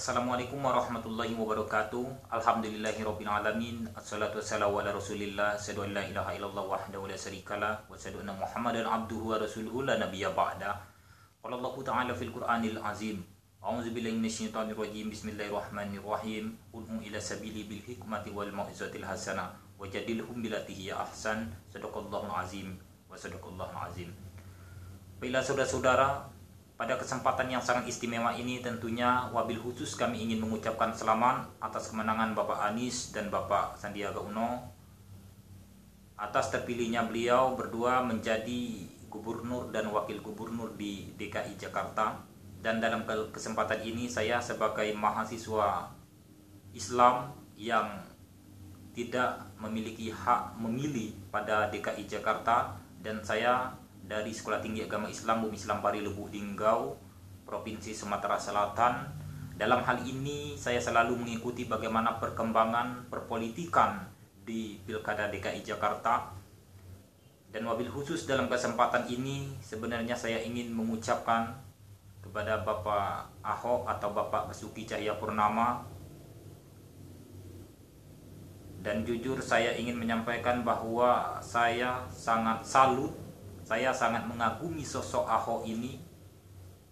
Assalamualaikum warahmatullahi wabarakatuh. Alhamdulillahirabbil alamin. Assalatu wassalamu ala Rasulillah. Asyhadu an la ilaha illallah wahdahu la syarikalah wa asyhadu anna Muhammadan abduhu wa rasuluhu la nabiyya ba'da. Qala Allah ta'ala fil Qur'anil azim. A'udzu billahi minasyaitonir rajim. Bismillahirrahmanirrahim. Ud'u ila sabili bil hikmati wal mau'izatil hasanah wajadilhum billati hiya ahsan. Shadaqallahul azim wa sadaqallahul azim. Baiklah saudara-saudara, pada kesempatan yang sangat istimewa ini tentunya wabil khusus kami ingin mengucapkan selamat atas kemenangan Bapak Anies dan Bapak Sandiaga Uno atas terpilihnya beliau berdua menjadi gubernur dan wakil gubernur di DKI Jakarta. Dan dalam kesempatan ini saya sebagai mahasiswa Islam yang tidak memiliki hak memilih pada DKI Jakarta, dan saya dari Sekolah Tinggi Agama Islam Bumi Islam Pari Lubuk Linggau, Provinsi Sumatera Selatan. Dalam hal ini saya selalu mengikuti bagaimana perkembangan perpolitikan di Pilkada DKI Jakarta. Dan wabil khusus dalam kesempatan ini sebenarnya saya ingin mengucapkan kepada Bapak Ahok atau Bapak Basuki Cahayapurnama. Dan jujur saya ingin menyampaikan bahwa saya sangat salut, saya sangat mengagumi sosok Ahok ini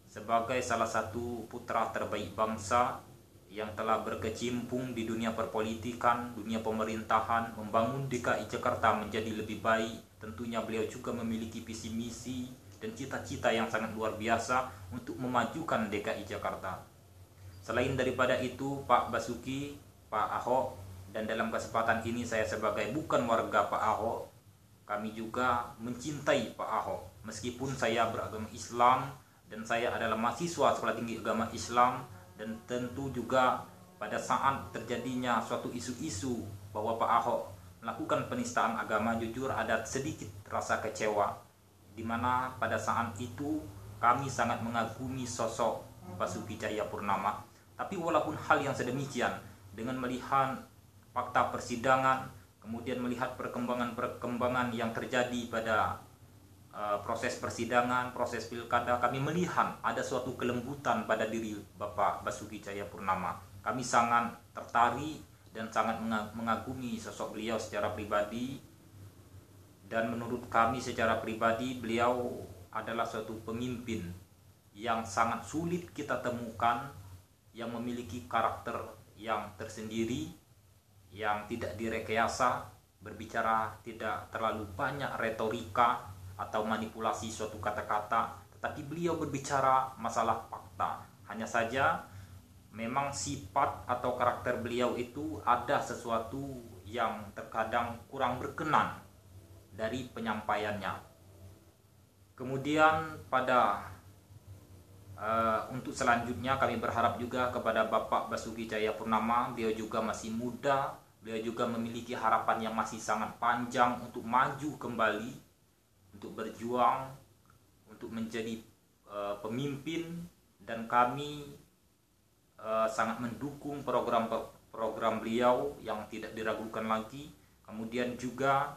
sebagai salah satu putra terbaik bangsa yang telah berkecimpung di dunia perpolitikan, dunia pemerintahan, membangun DKI Jakarta menjadi lebih baik. Tentunya beliau juga memiliki visi misi dan cita-cita yang sangat luar biasa untuk memajukan DKI Jakarta. Selain daripada itu, Pak Basuki, Pak Ahok, dan dalam kesempatan ini saya sebagai bukan warga Pak Ahok, kami juga mencintai Pak Ahok. Meskipun saya beragama Islam dan saya adalah mahasiswa Sekolah Tinggi Agama Islam, dan tentu juga pada saat terjadinya suatu isu-isu bahwa Pak Ahok melakukan penistaan agama, jujur ada sedikit rasa kecewa, di mana pada saat itu kami sangat mengagumi sosok Basuki Cahayapurnama. Tapi walaupun hal yang sedemikian, dengan melihat fakta persidangan, kemudian melihat perkembangan yang terjadi pada proses persidangan, proses pilkada, kami melihat ada suatu kelembutan pada diri Bapak Basuki Cahayapurnama. Kami sangat tertarik dan sangat mengagumi sosok beliau secara pribadi. Dan menurut kami secara pribadi beliau adalah suatu pemimpin yang sangat sulit kita temukan, yang memiliki karakter yang tersendiri, yang tidak direkayasa, berbicara tidak terlalu banyak retorika atau manipulasi suatu kata-kata, tetapi beliau berbicara masalah fakta. Hanya saja memang sifat atau karakter beliau itu ada sesuatu yang terkadang kurang berkenan dari penyampaiannya. Kemudian pada untuk selanjutnya kami berharap juga kepada Bapak Basuki Cahayapurnama. Beliau juga masih muda, beliau juga memiliki harapan yang masih sangat panjang untuk maju kembali, untuk berjuang, untuk menjadi pemimpin. Dan kami sangat mendukung program beliau yang tidak diragukan lagi. Kemudian juga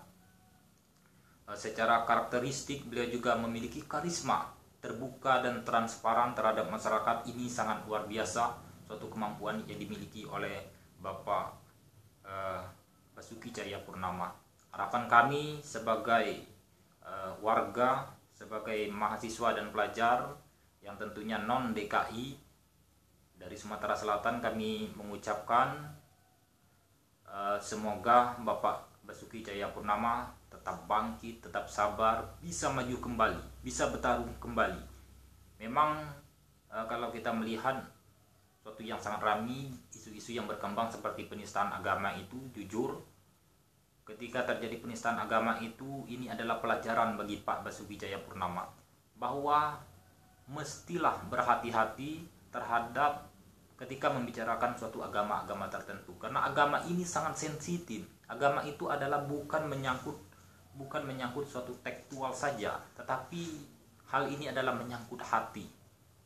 secara karakteristik beliau juga memiliki karisma, terbuka dan transparan terhadap masyarakat. Ini sangat luar biasa, suatu kemampuan yang dimiliki oleh Bapak Basuki Cahayapurnama. Harapan kami sebagai warga, sebagai mahasiswa dan pelajar yang tentunya non DKI dari Sumatera Selatan, kami mengucapkan semoga Bapak Basuki Cahayapurnama tetap bangkit, tetap sabar, bisa maju kembali, bisa bertarung kembali. Memang kalau kita melihat suatu yang sangat ramai, isu-isu yang berkembang seperti penistaan agama itu, jujur ketika terjadi penistaan agama itu, ini adalah pelajaran bagi Pak Basuki Cahayapurnama bahwa mestilah berhati-hati terhadap ketika membicarakan suatu agama-agama tertentu, karena agama ini sangat sensitif. Agama itu adalah bukan menyangkut suatu tekstual saja, tetapi hal ini adalah menyangkut hati.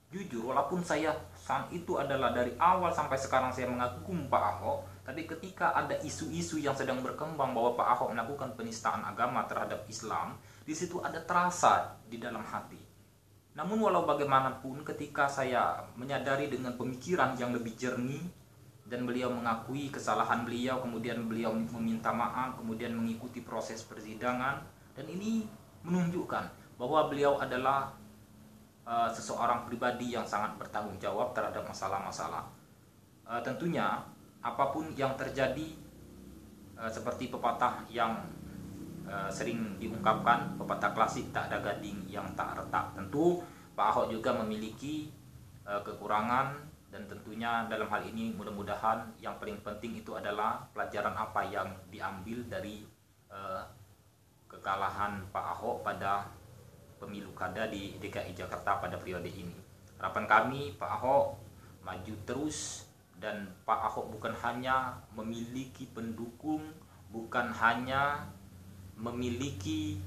Jujur, walaupun saya saat itu adalah dari awal sampai sekarang saya mengagumi Pak Ahok, tapi ketika ada isu-isu yang sedang berkembang bahwa Pak Ahok melakukan penistaan agama terhadap Islam, di situ ada terasa di dalam hati. Namun walau bagaimanapun, ketika saya menyadari dengan pemikiran yang lebih jernih dan beliau mengakui kesalahan beliau, kemudian beliau meminta maaf, kemudian mengikuti proses persidangan, dan ini menunjukkan bahwa beliau adalah seseorang pribadi yang sangat bertanggung jawab terhadap masalah-masalah. Tentunya apapun yang terjadi, seperti pepatah yang sering diungkapkan, pepatah klasik, tak ada gading yang tak retak. Tentu Pak Ahok juga memiliki kekurangan, dan tentunya dalam hal ini mudah-mudahan yang paling penting itu adalah pelajaran apa yang diambil dari kekalahan Pak Ahok pada pemilu kada di DKI Jakarta pada periode ini. Harapan kami Pak Ahok maju terus, dan Pak Ahok bukan hanya memiliki pendukung, bukan hanya memiliki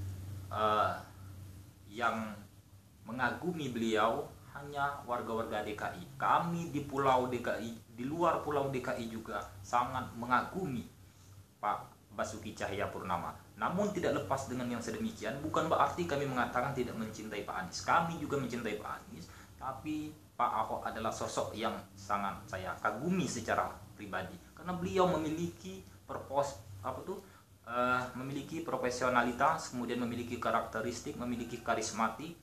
yang mengagumi beliau, hanya warga-warga DKI. Kami di Pulau DKI, di luar Pulau DKI juga sangat mengagumi Pak Basuki Cahayapurnama. Namun tidak lepas dengan yang sedemikian, bukan berarti kami mengatakan tidak mencintai Pak Anies. Kami juga mencintai Pak Anies, tapi Pak Ahok adalah sosok yang sangat saya kagumi secara pribadi, karena beliau memiliki memiliki profesionalitas, kemudian memiliki karakteristik, memiliki karismatik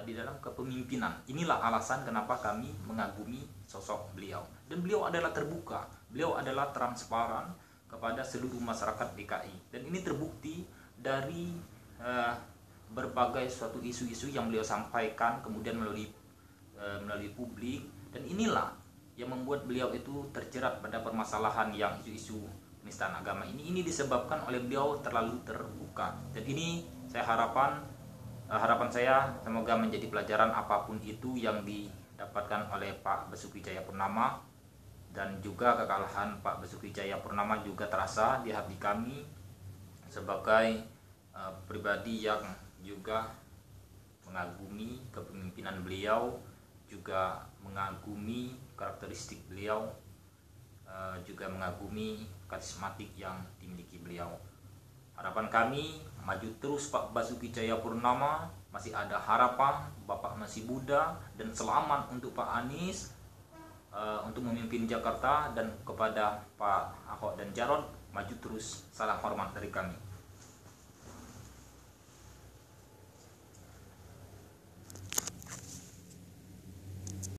di dalam kepemimpinan. Inilah alasan kenapa kami mengagumi sosok beliau. Dan beliau adalah terbuka, beliau adalah transparan kepada seluruh masyarakat DKI. Dan ini terbukti dari berbagai suatu isu-isu yang beliau sampaikan kemudian melalui publik. Dan inilah yang membuat beliau itu terjerat pada permasalahan yang isu-isu penistaan agama ini disebabkan oleh beliau terlalu terbuka. Dan ini harapan saya semoga menjadi pelajaran apapun itu yang didapatkan oleh Pak Basuki Cahayapurnama, dan juga kekalahan Pak Basuki Cahayapurnama juga terasa di hati kami sebagai pribadi yang juga mengagumi kepemimpinan beliau, juga mengagumi karakteristik beliau, juga mengagumi karismatik yang dimiliki beliau. Harapan kami maju terus Pak Basuki Cahayapurnama, masih ada harapan, Bapak masih muda, dan selamat untuk Pak Anies untuk memimpin Jakarta. Dan kepada Pak Ahok dan Jarot, maju terus. Salam hormat dari kami.